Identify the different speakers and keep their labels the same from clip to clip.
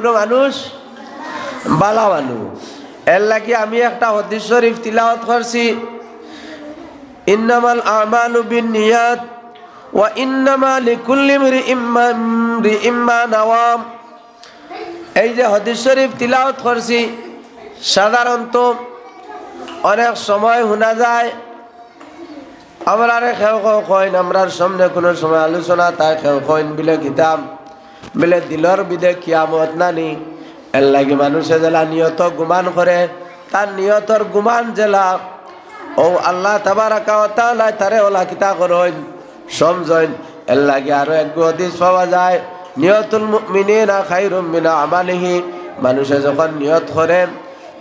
Speaker 1: পুরো মানুষ বালা মানুষ। এর লাগি আমি একটা হাদিস শরীফ তিলাওয়াত করছি, ইন্নামাল আমালু বিন্নিয়াত ওয়া ইন্নামা লিকুল্লি ইমরিইম মা নাওয়া। এই যে হাদিস শরীফ তিলাওয়াত করছি, সাধারণত অনেক সময় শোনা যায় আমরা খেউ কইন, আমরার সামনে কোনো সময় আলোচনা তাই খেউ কইন বিলে কিতাব বিলে দিলর বিদে কিয়ামত নানি। এর লাগি মানুষে জেলা নিয়ত গুমান করে, তার নিয়তর গুমান জেলা ও আল্লাহ তাবারাকা ওয়া তাআলা তারে ওলা কিতা করেন সমঝেন। এর লাগি আরো এক হাদিস পাওয়া যায়, নিয়তুল মুমিনিনা খায়রুম মিন আমালিহি। মানুষে যখন নিয়ত করে,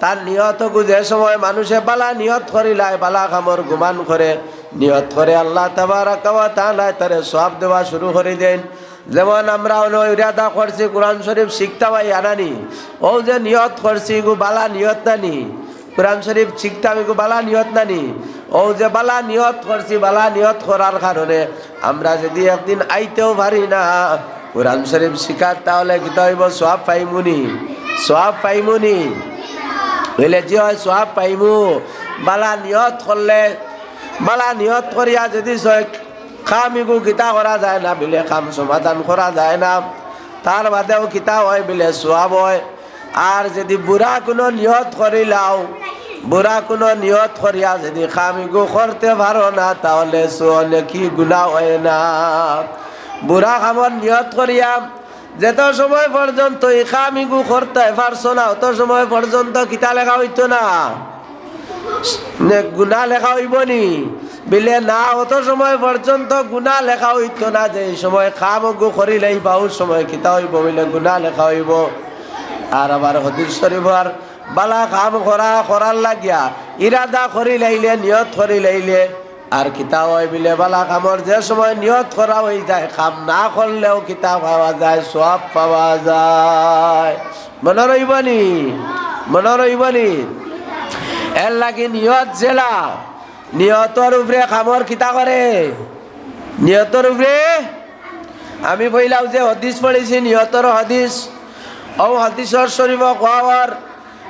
Speaker 1: তার নিয়ত যে সময় মানুষে বালা নিয়ত করিলায়, বালা কামর গুমান করে নিয়ত করে, আল্লাহ তাবারাকা ওয়া তাআলা তারে সওয়াব দেওয়া শুরু করে দেন। যেমন আমরা ইরাদা করছি কোরআন শরীফ শিখতে পাই আনানি, ও যে নিয়ত করছি গো বালা নিয়ত নানি, কোরআন শরীফ শিখতে আমি গো বালা নিয়ত নানি, ও যে বালা নিয়ত করছি, বালা নিয়ত করার কারণে আমরা যদি একদিন আইতেও পারি না কোরআন শরীফ শিখার, তাহলে কি হইব? সওয়াব পাইমুনি, সওয়াব পাইমুনি হইলে যে হয় সওয়াব পাইমু। বালা নিয়ত করলে, বালা নিয়ত করিয়া যদি খামিগু কিতা করা যায় না বিলে কাম সমাধান করা যায় না, তার বাদেও কিতা হয় বিলে সওয়াব হয়। আর যদি বুড়া কোনো নিয়ত করিলাও, বুড়া কোনো নিয়ত করিয়া যদি খামিগু করতে পারো না, তাহলে কি গুনাহ হয় না? বুড়া কামর নিয়ত করিয়া যেত সময় পর্যন্ত এই খামিগু করতে পারছো না, অত সময় পর্যন্ত কিতা লেখা হইতো না, গুনাহ লেখা হইব নি বিলে না, অত সময় পর্যন্ত গুনাহ লেখা হইতো না। যে সময় খামগু করিলেই বাহুর সময় কিতা হইব বিলে গুনাহ লেখা হইব। আর আবার হাদিস শরীফ আর বালা কাম করার লাগিয়া ইরাদা করি লাইলে, নিয়ত করি লাইলে আর কিতা হয় বিলে বালা কামর যে সময় নিয়ত করা হয়ে যায়, কাম না করলেও কিতা পাওয়া যায়, সওয়াব পাওয়া যায়। মনে রইবনি, মনে রইবনি। এর লাগি নিয়ত জেলা, নিয়তর উপরে কামর কিতা করে, নিয়তর উপরে আমি বইলাম যে হাদিস পড়েছি, নিয়তর হাদিস, ও হাদিসর শরীফ কোয়ার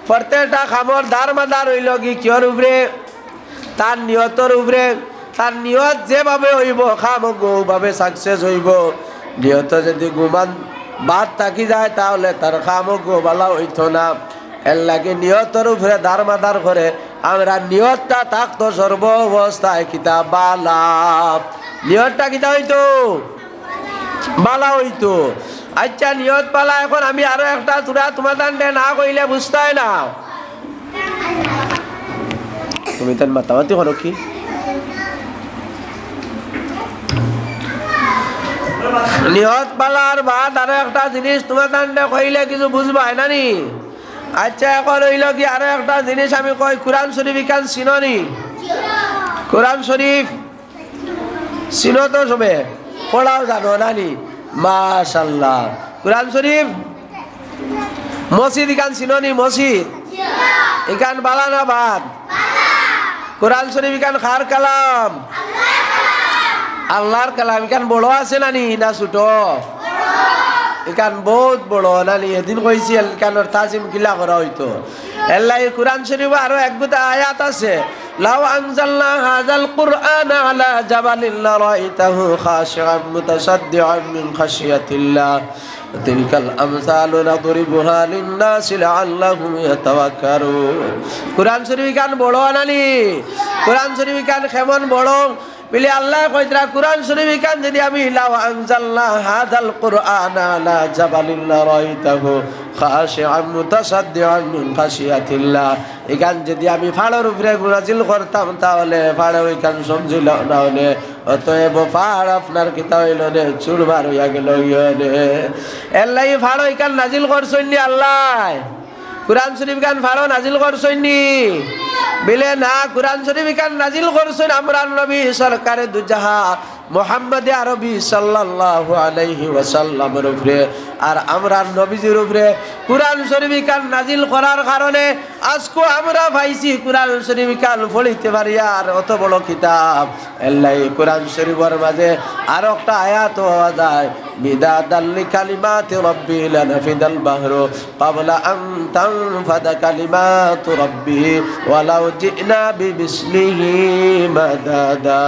Speaker 1: প্রত্যেকটা কামর দার মাদার হইল কি কিয়র উপরে, তার নিয়তর উপরে। তার নিয়ত যেভাবে হইব খামভাবে সাকসেস হইব। নিয়ত যদি গুমান বাদ থাকি যায়, তাহলে তার খামগ্য বালা হইত না। এর লাগে নিয়তর উপরে দার মাদার করে আমরা নিয়তটা থাকতো সর্ব অবস্থায় কিতা বালা, নিয়তটা কিতা হইতো বালা হইতো। আচ্ছা নিয়ত পালা, এখন আমি আরো একটা তুরা তোমার দান্ডে না কইলে বুঝতে না, তুমি তার মাতামাতি করো কি? নিয়ত পালার বাদ আরো একটা জিনিস তোমার দান্ডে কইলে কিছু বুঝবাই নানি। আচ্ছা এখন হইল কি আরো একটা জিনিস আমি কই, কোরআন শরীফ ইকান চিননি? কোরআন শরীফ চিনো তো সবে, পড়াও জানো নানি? মাশাআল্লাহ। কোরআন শরীফ মসজিদ ইকান চিননি? মসজিদ ইকান বালা না বাদ? কোরআন শরীফ ইকান কার কালাম? আল্লাহর কালাম। ইকান বড় আছে নানি না ছোট? ইকান বহুত বড় নানি। এদিন কইছি ইকানোর তাজিম কিলা করা হইতো। এল্লাই কোরআন শরীফ আরো এক দুটা আয়াত আছে, লাউ আনজালনা হাযাল কুরআনা আলা জাবালিন লারাইতাহু খাশিআন মুতাসাদ্দিআন মিন খাশিয়াতিল্লাহ তিলকাল আমসালু নাদরিবুহা লিন-নাসি লাআল্লাহুম ইয়াতাওয়াক্কালুন। কোরআন শরীফ কান বড় নানি? কোরআন শরীফ কান কেমন বড় বলে আল্লাহ কইতরা, কোরআন শরীফ কান যদি আমি লাউ আনজালনা হাযাল কুরআনা আলা জাবালিন লারাইতাহু খাশিআন মুতাসাদ্দিআন মিন খাশিয়াতিল্লাহ, এখান যদি আমি ফাড়ের উপরে নাজিল করতাম, তাহলে ফাড়ে ওইখান সমঝিল না হলে, অতএব ফাড় আপনার কিতা হইল নে চুরমার হইয়া গেল ইয়ে। এর লাগি ফাড় ওইখান নাজিল করছইনি আল্লাহ? কোরআন শরীফ কান ফাড়ো নাজিল করছইনি? বিলে না, কোরআন শরীফ কান নাজিল করছেন আমরা নবী সরকারে দুজাহা মুহাম্মদ আরবি সাল্লাল্লাহু আলাইহি ওয়াসাল্লামের উপরে আর আমরা নবীজির উপরে কুরআন শরীফ কান নাজিল করার কারণে আজকে আমরা পাইছি কুরআন শরীফ কান পড়িতে পারি আর অত বড় কিতাব আল্লাহ কুরআন শরীফের মাঝে আর একটা আয়াত পাওয়া যায় বিদাদাল লিকালিমাতি রাব্বি লানাফিদাল বাহরু ক্বাবলা আন তানফাদা কালিমাতু রাব্বি ওয়ালাউ জিনা বিমিসলিহি মাদাদা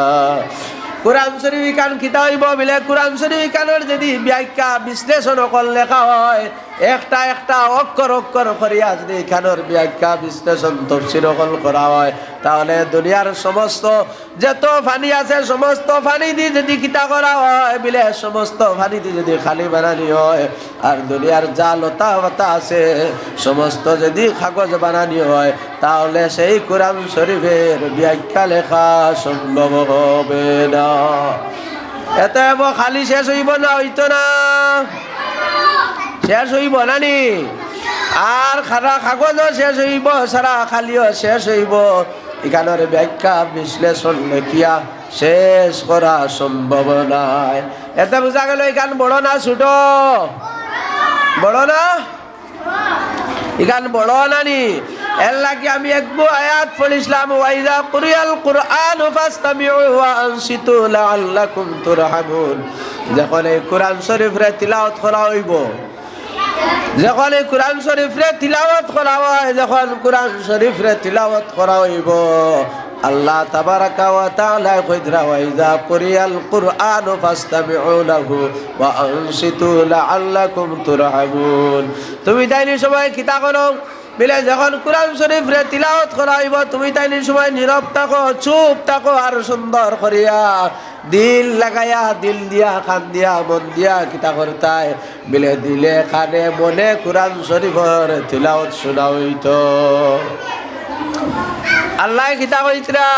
Speaker 1: কুরআন শরীফ কান কিতা হইব বলে কুরআন শরীফ কানের যদি ব্যাখ্যা বিশ্লেষণ করলে লেখা হয় একটা একটা অক্ষর অক্ষর করিয়া যদি কানের ব্যাখ্যা বিশ্লেষণ তফসির করা হয় তাহলে দুনিয়ার সমস্ত যত পানি আছে সমস্ত পানি দিয়ে যদি কিতা করা হয় বলে সমস্ত পানি দিয়ে যদি খালি বানানি হয় আর দুনিয়ার যা লতা পাতা আছে সমস্ত যদি কাগজ বানানি হয় তাহলে সেই কুরআন শরীফের ব্যাখ্যা লেখা সম্ভব হবে না। এত খালি শেষ হইব না হইতো না শেষ হইব নানি আর খারা কাগজও শেষ হইব সারা খালিও শেষ হইব এখানের ব্যাখ্যা বিশ্লেষণ লেখিয়া শেষ করা সম্ভব নয়। এতে বোঝা গেল এখান বড় না ছোট বড় না এখান বড় নানি এর লাগে আমি একবো আয়াত পড়িছিলাম ওয়াইজা কুরিয়াল কুরআন ফাসতামিউ ওয়া আনসিতু লাআল্লাকুম তুরহামুন যখন এই কুরআন শরীফে তিলাওয়াত করা হইব যখন এই কুরআন শরীফে তিলাওয়াত করা হয় যখন কুরআন শরীফে তিলাওয়াত করা হইব আল্লাহ তাবারাকা ওয়া তাআলা কইরা ওয়াইজা কুরিয়াল কুরআন ফাসতামিউ লাহু ওয়া আনসিতু লাআল্লাকুম তুরহামুন তুমি তাইনি সময় কিতা করো বলে যখন কুরআন শরীফ রে তিলাওয়াত করা হইব তুমি তাইনি সময় নীরব থাকো চুপ থাকো আর সুন্দর করিয়া দিল লাগাইয়া দিল দিয়া কান দিয়া মন দিয়া কিতা করতায় বলে দিলে কানে মনে কুরআন শরীফের তিলাওয়াত শোনা হইতো। আল্লাহ কিতা কইতরা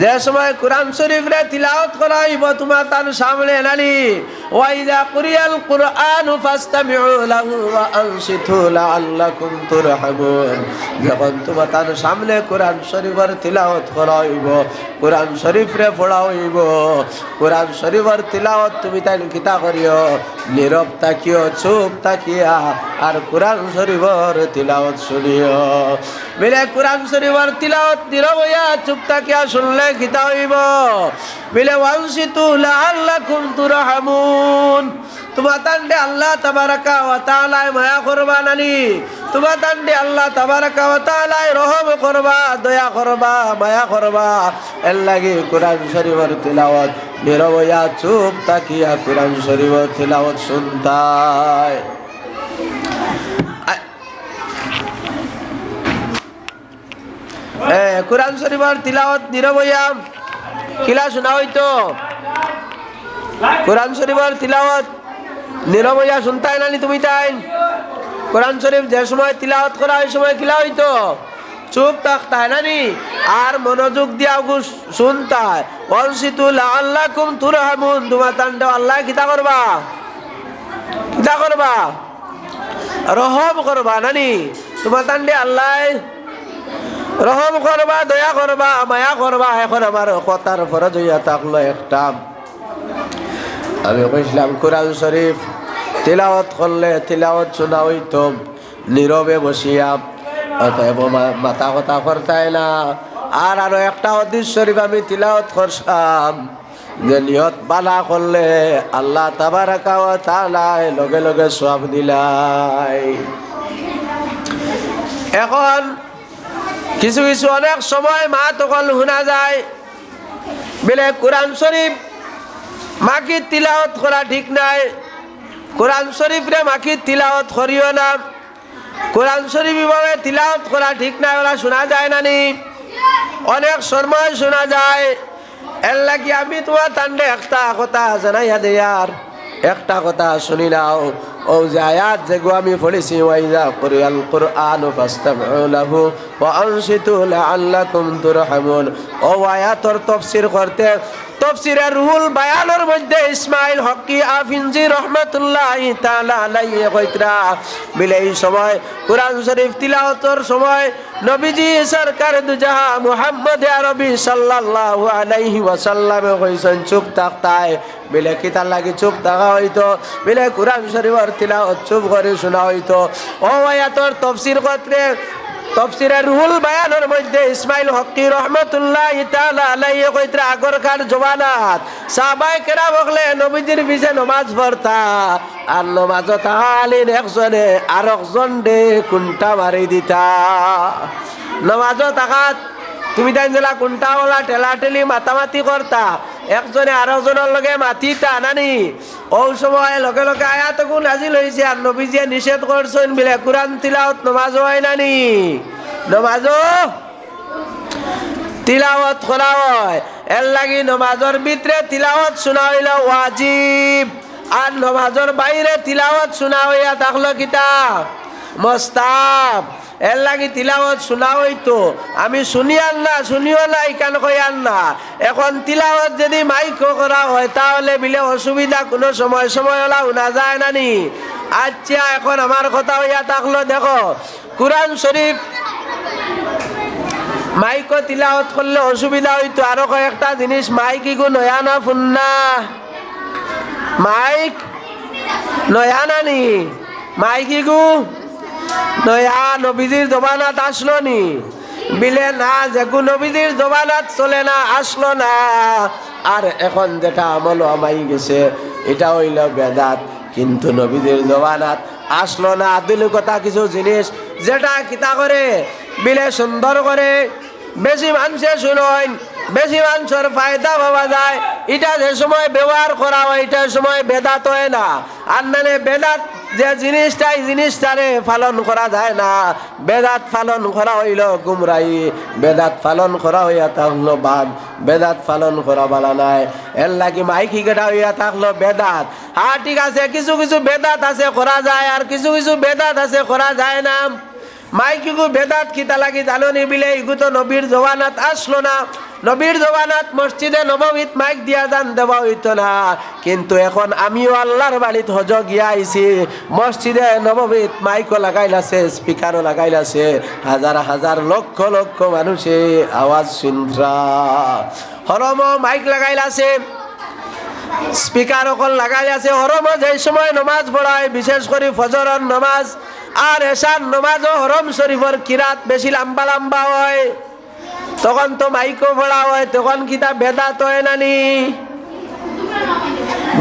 Speaker 1: যে সময় কুরআন শরীফ রে তিলাওয়াত করা হইব তোমার তার সামনে নানি ওয়াইদা কুরিয়াল কুরআন ফাসতামিউ লাহু ওয়া আনসিতু লাআল্লাকুম তুরহামুন যখন তোমার তার সামনে কুরআন শরীফের তিলাওয়াত করা হইব কুরআন শরীফ রে পড়া হইব কুরআন শরীফের তিলাওয়াত তুমি তাই কিতা করিও নীরব থাকিও চুপ থাকিয়া আর কুরআন শরীফের তিলাওয়াত শুনিও বলে কুরআন শরীফের তিলাওয়াত নীরব হইয়া চুপ থাকিয়া শুনলে কিতা হইব বলে ওয়ানসিতু লাআল্লাকুম তুরহামুন তোমার তান্ডে আল্লাহ তাবারাকা ওয়া তাআলা মায়া করবা নানি তোমার তান্ডে আল্লাহ তাবারাকা ওয়া তাআলা রহম করবা দয়া করবা মায়া করবা এর লাগি কুরআন শরীফের তিলাওয়াত নীরব হইয়া চুপ থাকিয়া কুরআন শরীফের তিলাওয়াত শুনতায়। কুরআন শরীফের তিলাওয়াত নীরব হইয়া কিলা শোনা হইতো কুরআন শরীফের তিলাওয়াত নীরব হইয়া শুনতাই নানি তুমি তাই কুরআন শরীফ যে সময় তিলাওয়াত করা ওই সময় কিলা হইতো চুপ থাকতায় নানি আর মনোযোগ দিয়া শুনতায় ওয়ানসিতু লাআল্লাকুম তুরহামুন তোমার তান্ডে আল্লাহ কিতা করবা রহম করবা নানি তোমার তান্ডে আল্লাহ রহম করবা দয়া করবা মায়া করবা। এখন আমার কথার ফরজ হইয়া থাকলো একটা আমি কইছিলাম কুরআন শরীফ তিলাওয়াত করলে তিলাওয়াত শোনা হইতো নীরবে বসিয়া অতএব মাথা কথা করতাই না। আর আরো একটা হাদিস শরীফ আমি তিলাওয়াত করলাম যে নিয়ত বালা করলে আল্লাহ তাবারাকা ওয়া তাআলা লগে লগে সওয়াব দিলাই। এখন কিছু কিছু অনেক সময় মা তখন শোনা যায় বলে কুরআন শরীফ মাকি তিলাওয়াত করা ঠিক নাই কুরআন শরীফ রে মাকি তিলাওয়াত করিও না কুরআন শরীফ ভাবে তিলাওয়াত করা ঠিক নাই ওরা শোনা যায় নানি অনেক সময় শোনা যায়। এর লাগি আমি তোমার তান্ডে একটা কথা জানাইয়া দেয়ার একটা কথা শুনি নাও ও যে আয়াত যেগুলো আমি পড়েছি ওয়াইজা কুরিয়াল কুরআন ফাসতামিউ লাহু ওয়া আনসিতু লাআল্লাকুম তুরহামুন ও আয়াতের তাফসীর করতে তাফসীরে রুহুল বায়ানের মধ্যে ইসমাইল হকি আফিনজি রহমাতুল্লাহি তাআলা আলাইহি কইতরা বিলে এই সময় কুরআন শরীফ তিলাওয়াতের সময় নবীজি সরকার দুজাহা মুহাম্মদ আরবি সাল্লাল্লাহু আলাইহি ওয়াসাল্লাম কইছেন চুপ থাকতায় বিলে কিতার লাগি চুপ থাকা হইতো বিলে কুরআন শরীফের তিলাওয়াত চুপ করে শোনা হইতো ও আয়াতের তাফসীর করতে তাফসীরে রুহুল বায়ানের মধ্যে ইসমাইল হকি রহমাতুল্লাহি তাআলা আলাইহি কইতরা আগরকার জওয়ানাত সাহাবায়ে কেরাম হলে নবীজির পিছে নামাজ পড়তা আর নামাজত তাহালিন একজনে আরেকজন দে কুন্টা মারি দিতা নামাজত তাকাত তুমি তাই জেলা কুন্টা ওলা ঠেলাঠেলি মাতামাতি করতা একজনে আরেকজনের লগে মাতিতা নানি ও সময় লগে লগে আয়াতকু নাজিল হইছে আর নবীজিয়ে নিষেধ করছেন বিলে কুরআন তিলাওয়াত নামাজ হয় নানি নামাজও তিলাওয়াত করা হয় এর লাগি নামাজের ভিতরে তিলাওয়াত শোনা হইল ওয়াজিব আর নামাজের বাইরে তিলাওয়াত শোনা হইয়া থাকলো কিতা মুস্তাহাব এর লাগি তিলাওয়াত শোনা হইতো আমি শুনিয়ান না শুনিও না ইকান কইয়ান না এখন তিলাওয়াত যদি মাইক করা হয় তাহলে বিলে অসুবিধা কোনো সময় হলা শোনা যায় নানি আচ্ছা এখন আমার কথা হইয়া থাকলো দেখো কুরআন শরীফ মাইক তিলাওয়াত করলে অসুবিধা হইতো আরো কয়েকটা জিনিস মাইক ইগু নয়া না ফুন্না মাইক নয়া নানি মাইক ইগু নয়া নবীজির জবানাত আসলো নি বিলে না যেগু নবীজির জবানাত চলে না আসলো না আর এখন যেটা আমল আমাই গেছে এটা হইল বেদাত কিন্তু নবীজির জবানাত আসলো না আধুনিকতা কিছু জিনিস যেটা কিতা করে বিলে সুন্দর করে বেশি মানুষে শুনেন বেশি মানুষের ফায়দা পাওয়া যায় এটা যে সময় ব্যবহার করা হয় এটার সময় বেদাত হয় না আর মানে বেদাত যে জিনিসটাই জিনিসটারে পালন করা যায় না বেদাত পালন করা হইল গুমরাহি বেদাত পালন করা হইয়া থাকলো বাদ বেদাত পালন করা বালা নাই এর লাগি মাইকি কেটা হইয়া থাকলো বেদাত হ্যাঁ ঠিক আছে কিছু কিছু বেদাত আছে করা যায় আর কিছু কিছু বেদাত আছে করা যায় না মাইকিগু বেদাত কিতা লাগি জাননি বিলে ইগু তো নবীর জওয়ানাত আসলো না নবীর জওয়ানাত মসজিদে নববীত মাইক দিয়া জান দেওয়া হইতো না কিন্তু এখন আমিও আল্লাহর বাড়িত হজ গিয়া আইছি মসজিদে নববীত মাইকও লাগাইলাছে স্পিকারও লাগাইলাছে হাজার হাজার লক্ষ লক্ষ মানুষে আওয়াজ শুনরা হরম মাইক লাগাইলাছে স্পিকার অকল লাগাইলাছে হরম যে সময় নমাজ পড়ায় বিশেষ করে ফজরের নমাজ আর এশার নমাজও হরম শরীফের কিরাত বেশি লম্বা লম্বা হয় তখন তো মাইকও পড়া হয় তখন কিতা বেদাত হয় নানি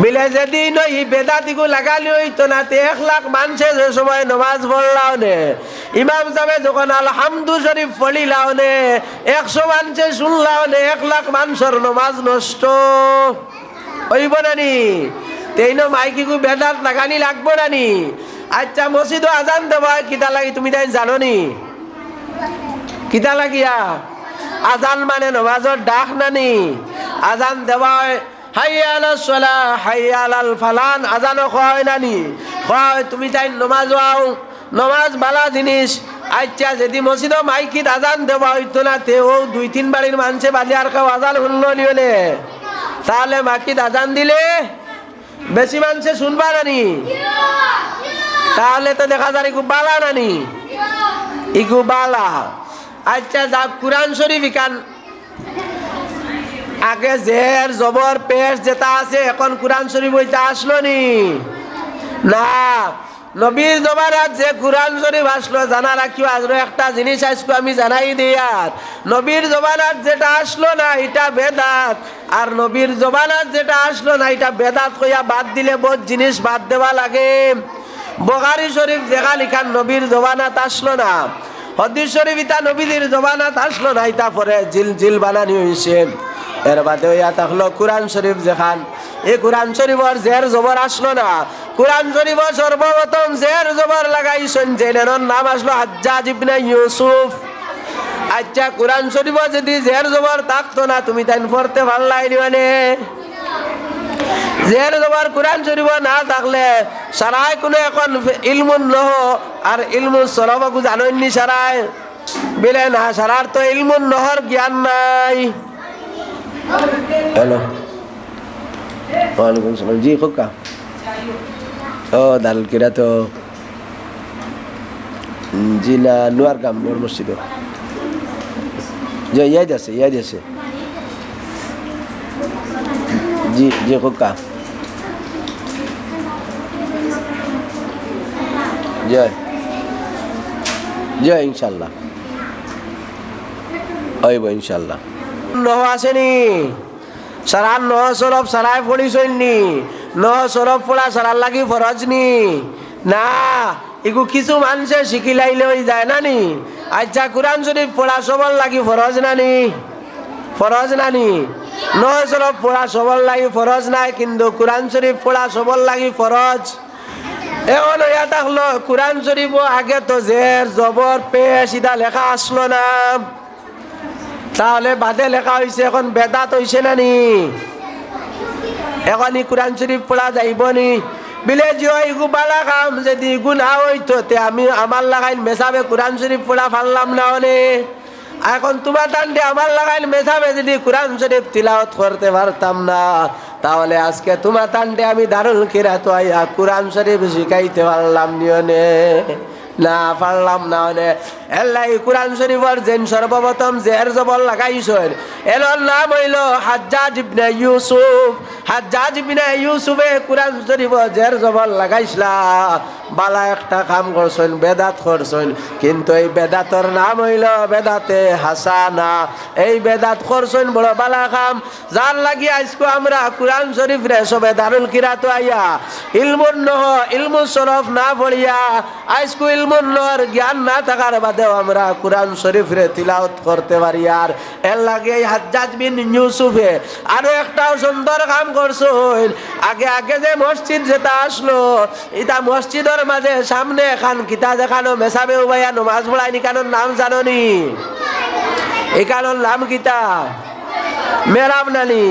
Speaker 1: বিলে যেদিন ওই বেদাতিগু লাগালি হইতো না 1 লাখ মানুষে যে সময় নমাজ পড়লাও নে ইমাম সাহেব যখন আলহামদু শরীফ পড়িলাও নে 100 মানুষে শুনলাও নে 1 লাখ মানুষের নমাজ নষ্ট হইব নানি তেইনো মাইকিগু বেদাত লাগানি লাগবো নানি আচ্ছা মসজিদও আজান দেওয়া কিতা লাগি তুমি তাই জানো নি কিতা লাগিয়া আজান মানে নমাজের ডাক নানি আজান দেওয়া হয় হাইয়া আলাস সালাহ হাইয়া আলাল ফালান আজানও হয় নানি হয় তুমি তাই নমাজ আও নমাজ বালা জিনিস আচ্ছা যদি মসজিদও মাইকিত আজান দেওয়া হইতো না তেও 2-3 বাড়ির মানুষে বাজে আর কেউ আজান শুনলো নিলে তাহলে মাকিত আজান দিলে বেশি মানুষে শুনবা নানি তাহলে তো দেখা যায় ইগু বালা নানি ইগু বালা আচ্ছা যা কুরআন শরীফ ইকান আগে জের জবর পেশ যেটা আছে এখন কুরআন শরীফ ওইটা আসলো নি না নবীর জমানাত যে কুরআন শরীফ আসলো জানা রাখিও আজও একটা জিনিস আজকে আমি জানাই দিই আর নবীর জমানাত যেটা আসলো না এটা বেদাত আর নবীর জমানাত যেটা আসলো না এটা বেদাত কইয়া বাদ দিলে বহুত জিনিস বাদ দেওয়া লাগে বুখারী শরীফ দেখা লিখান নবীর জমানাত আসলো না হাদিস শরীফ ইতা নবীর জমানাত আসলো না এটা পরে জিল বানানি হইছে এর বাদে হইয়া থাকলো কুরআন শরীফ যেখান এই কুরআন শরীফের জের জবর আসলো না কুরআন শরীফের সর্বপ্রথম জের জবর লাগাইছেন জেনের নাম আসলো হাজ্জাজ ইবনে ইউসুফ আচ্ছা কুরআন শরীফে যদি জের জবর থাকতো না তুমি তাই পড়তে পারলাই মানে জের জবর কুরআন শরীফে না থাকলে সারাই কোনো এখন ইলমুন নহ আর ইলমুল সরফকু জানেননি সারাই বিলে না সারার তো ইলমুন নহর জ্ঞান নাই হ্যালো ওয়ালাইকুম সালাম। জি খোকা। ও দারুল কিরা তো জি না নোয়ার গাম নোয়ার মসজিদ যে ইয়াদ আছে জি জি খোকা জয় জয় ইনশাল্লাহ হইব ইনশাল্লাহ। নহ আসেনি সারা নহ সরফ সারায় পড়িছনি নহ সরফ পড়া সারার লাগি ফরজ নি না এগু কিছু মানুষে শিখি লাইলে হয়ে যায় না নি। আচ্ছা কোরআন শরীফ পড়া সবার লাগি ফরজ নানি ফরজ নানি নহ সরফ পড়া সবার লাগি ফরজ নাই কিন্তু কোরআন শরীফ পড়া সবার লাগি ফরজ। এখন এটা হলো কোরআন শরীফ আগে তো জের জবর পেশ ইদা লেখা আসলো না তাহলে বাদে লেখা হয়েছে এখন বেদাত হয়েছে নানি এখনই কোরআন শরীফ পড়া যাইব নি বিলে ইগু বালা কাম যদি ইগু না হইতো তে আমি আমার লাগাইন মেসাবে কোরআন শরীফ পড়া পারলাম না অনে এখন তোমার টান্ডে আমার লাগাইন মেসাবে যদি কোরআন শরীফ তিলাওয়াত করতে পারতাম না তাহলে আজকে তোমার টান্ডে আমি দারুল কিরাত আইয়া কোরআন শরীফ শিখাইতে পারলাম নিয়নে না পারলাম না অনে এলাই কোরআন শরীফের যেন সর্বপ্রথম জের জবর লাগাইছেন এর নাম হইল হাজ্জাজ ইবনে ইউসুফ। হাজ্জাজ ইবনে ইউসুফে কোরআন শরীফ জের জবর লাগাইছলা বালা একটা কাম করছেন বেদাত করছেন কিন্তু এই বেদাতর নাম হইল বেদাতে হাসানা। এই বেদাত করছেন বড় বালা কাম যার লাগি আজকে আমরা কোরআন শরীফ রে সবে দারুল কিরাত আইয়া ইলমুন নহ ইলমু শরফ না পড়িয়া আজকে ইলমুন নহর জ্ঞান না থাকার বাদেও আমরা কোরআন শরীফ রে তিলাওয়াত করতে পারি। আর এর লাগে এই হাজ্জাজ বিন ইউসুফে আরো একটা সুন্দর কাম করছেন আগে আগে যে মসজিদ যেটা আসলো এটা মসজিদের মাঝে সামনে এখান কিতা দেখানো মেসাবে উবাইয়া নমাজ পড়ায়নি কারণ নাম জাননি এই কারণ নাম কিতা মেরাব নানি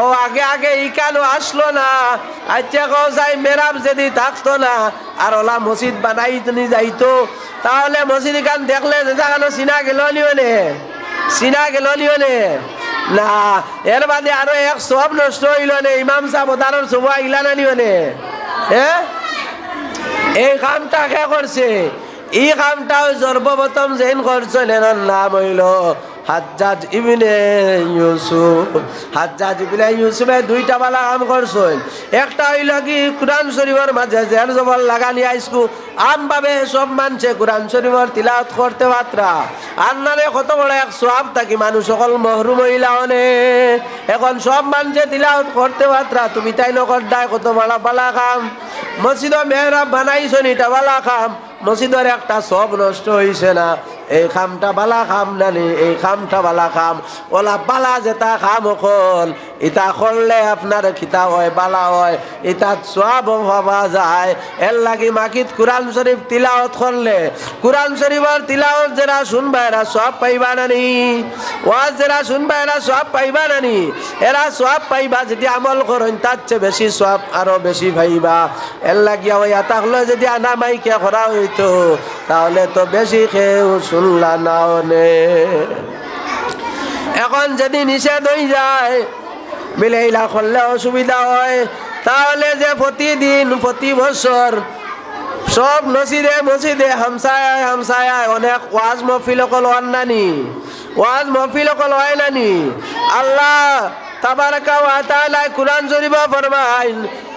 Speaker 1: ও আগে আগে ইকানো আসলো না আচ্ছা কও যাই মেরাব যদি থাকতো না আর ওলা মসজিদ বানাই তুমি যাইতো তাহলে মসজিদ খান দেখলে যেখানে চিনা গেল নিওনে না এর বাদে আরো এক সব নষ্ট হইল নে ইমাম সাহেব তার সব আইলা না নিওনে এই কামটা কে করছে এই কামটাও সর্বপ্রথম যেন করছেন এর নাম হইল হাজ্জাজ ইবনে ইউসুফ। হাজ্জাজ ইবনে ইউসুফে দুইটা বালা কাম করছেন একটা হইল কি কোরআন শরীফের মাঝে জের জবর লাগানি আইসকু আমভাবে সব মানছে কোরআন শরীফের তিলাওয়াত করতে পাত্রা আর নারে কত বড় এক সওয়াব থাকি মানুষ সকল মহরুম হইলা অনে এখন সব মানছে তিলাওয়াত করতে পাত্রা তুমি তাই নকর দায় কত বড় বালা কাম মসজিদ মেহরাব বানাইছেন এটা বালা কাম মসজিদের একটা সব নষ্ট হইছে না এই খামটা বালা খাম নানি এই খামটা বালা খাম ওলা বালা যেটা খাম অকল ইটা করলে আপনার খিতা হয় বালা হয় ইটা সওয়াব পাওয়া যায় এর লাগি মাকিত কোরআন শরীফ তিলাওয়াত করলে কোরআন শরীফের তিলাওয়াত যারা শুনবা এরা সওয়াব পাইবা নানি ওয়াজ যারা শুনবা এরা সওয়াব পাইবা নানি এরা সওয়াব পাইবা যদি আমল করেন তার চেয়ে বেশি সওয়াব আরো বেশি পাইবা এর লাগি ওই আতা হলো যদি আনা মাইকে করা হইতো তাহলে তো বেশি খেয়েও শুনলা না অনে এখন যদি নিষেধ হয়ে যায় মিলেইলা করলে অসুবিধা হয় তাহলে যে প্রতিদিন প্রতি বছর সব মসজিদে হামসায় অনেক ওয়াজ মহফিল কল হয় নানি ওয়াজ মহফিল কল হয় নানি আল্লাহ তাবারাকা ওয়া তাআলা কুরআন শরীফে ফরমায়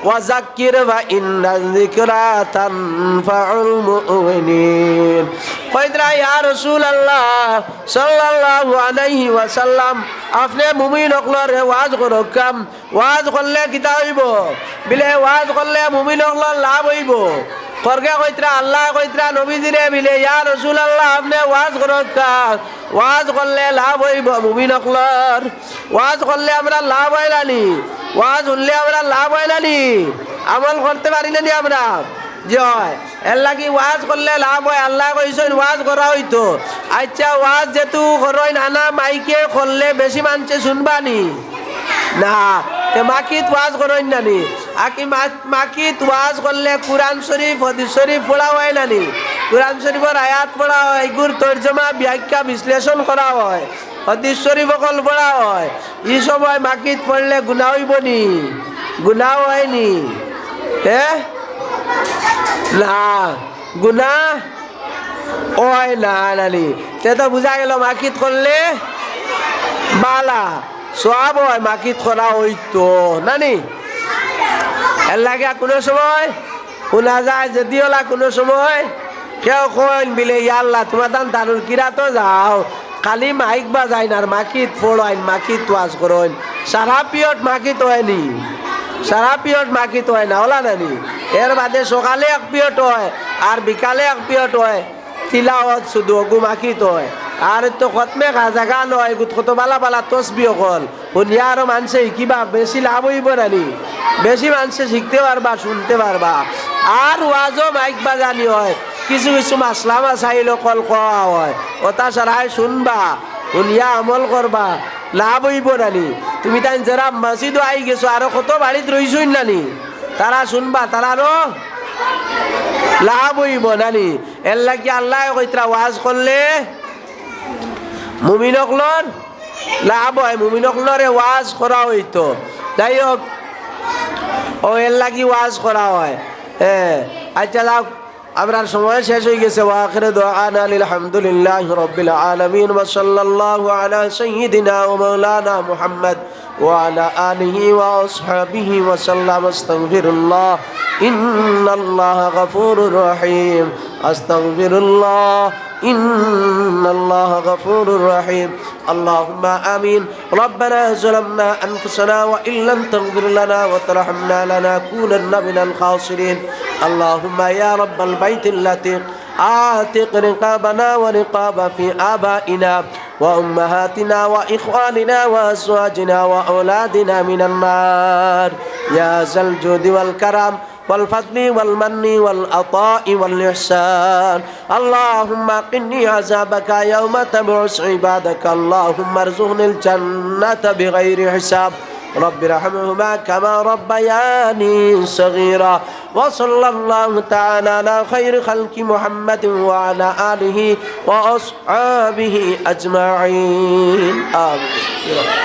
Speaker 1: ওয়াযাক্কির ওয়া ইন্নায যিকরা তানফাউল মুমিনিন কইরা ইয়া রাসূলুল্লাহ সাল্লাল্লাহু আলাইহি ওয়াসাল্লাম আপনি মুমিন হকলরে ওয়াজ করো কাম ওয়াজ করলে কিতা হইব বিলে ওয়াজ করলে মুমিন হকলর লাভ হইব করগে কইরা আল্লাহ কইরা নবীজিরে বিলে ইয়া রাসূলুল্লাহ আপনি ওয়াজ করো কাম ওয়াজ করলে লাভ হইব মুমিন হকলর ওয়াজ করলে আমরা লাভ হইলানি ওয়াজ শুনলে আমরা লাভ হইলানি আমল করতে পারি না আমরা জয় এর লাগি ওয়াজ করলে লাভ হয় আল্লাহ কইছেন ওয়াজ করা হইতো আচ্ছা ওয়াজ যেহেতু করই নানা মাইকে করলে বেশি মানুষে শুনবানি না তে মাকিত ওয়াজ করই নানি আকি মাকিত ওয়াজ করলে কোরআন শরীফ হাদিস শরীফ পড়া হয় নানি কোরআন শরীফের আয়াত পড়া হয় গুর তরজমা ব্যাখ্যা বিশ্লেষণ করা হয় হাদিস শরীফ অকল পড়া হয় এই সময় মাকিত পড়লে গুনাহ হইব নি গুনাহ হয়নি না গুনাহ হয় না নানি তে তো বুঝা গেল মাকিত করলে বালা সব হয় মাকিত করা হইতো নানি এর লাগে কোনো সময় শোনা যায় যদিও কোনো সময় কেউ কইন বিলে ইয়াল্লা তোমার দান তারুর কিরা তো যাও খালি মাইক বাজাইন আর মাকিত ফোড়াইন মাকিত ওয়াজ করইন সারা পিয়ট মাকিত হয়নি সারা পিয়ট মাকিত হয় না ওলা নানি এর বাদে সকালে এক পিয়ট হয় আর বিকালে এক পিয়ট হয় তিলাওয়াত শুধু অগু মাকিত হয় আর তো খতমে গাজা গান হয় কত বালা বালা তসবি অকল শুনিয়া আরো মানুষে শিকিবা বেশি লাভ হইব নানি বেশি মানুষে শিখতে পারবা শুনতে পারবা আর ওয়াজও মাইক বাজানি হয় কিছু কিছু মাসলা মাসাইল কল কোয়া হয় ওটা সারাই শুনবা শুনিয়া আমল করবা লাভ হইব নানি তুমি তাই যারা মসজিদও আই গেছো আরো কত বাড়িত রইছই নানি তারা শুনবা তারারও লাভ হইব নানি এর লাগি আল্লাহ কইতরা ওয়াজ করলে মুমিনকলর লাভ হয় মুমিনকলরে ওয়াজ করা হইতো যাই হোক ও এর লাগি ওয়াজ করা হয় আচ্ছা যাও আমরার সময় শেষ হয়ে গেছে ওয়া আখিরু দুআনা আলহামদুলিল্লাহি রাব্বিল আলামিন ওয়া সাল্লাল্লাহু আলা সাইয়্যিদিনা ওয়া মাওলানা মুহাম্মদ ওয়া আলা আলিহি ওয়া আসহাবিহি ওয়া সাল্লাম আস্তাগফিরুল্লাহ ইন্নাল্লাহা গফুরুর রহিম আস্তাগফিরুল্লাহ ইন্নাল্লাহা গফুরুর রহিম আল্লাহুম্মা আমিন রব্বানা যালামনা আনফুসানা ওয়া ইল্লাম তাগফির লানা ওয়া তারহামনা লানাকুনান্না মিনাল খাসিরিন اللهم يا رب البيت اللطيف آتق رقابنا ورقاب في آبائنا وأمهاتنا وإخواننا وأزواجنا وأولادنا من النار يا ذا الجود والكرم والفضل والمن والعطاء والإحسان اللهم قني عذابك يوم تبعث عبادك اللهم ارزقني الجنة بغير حساب رب ارحمهما كما ربياني صغيرا وصلى الله تعالى على خير خلق محمد وعلى آله وأصحابه أجمعين آمين.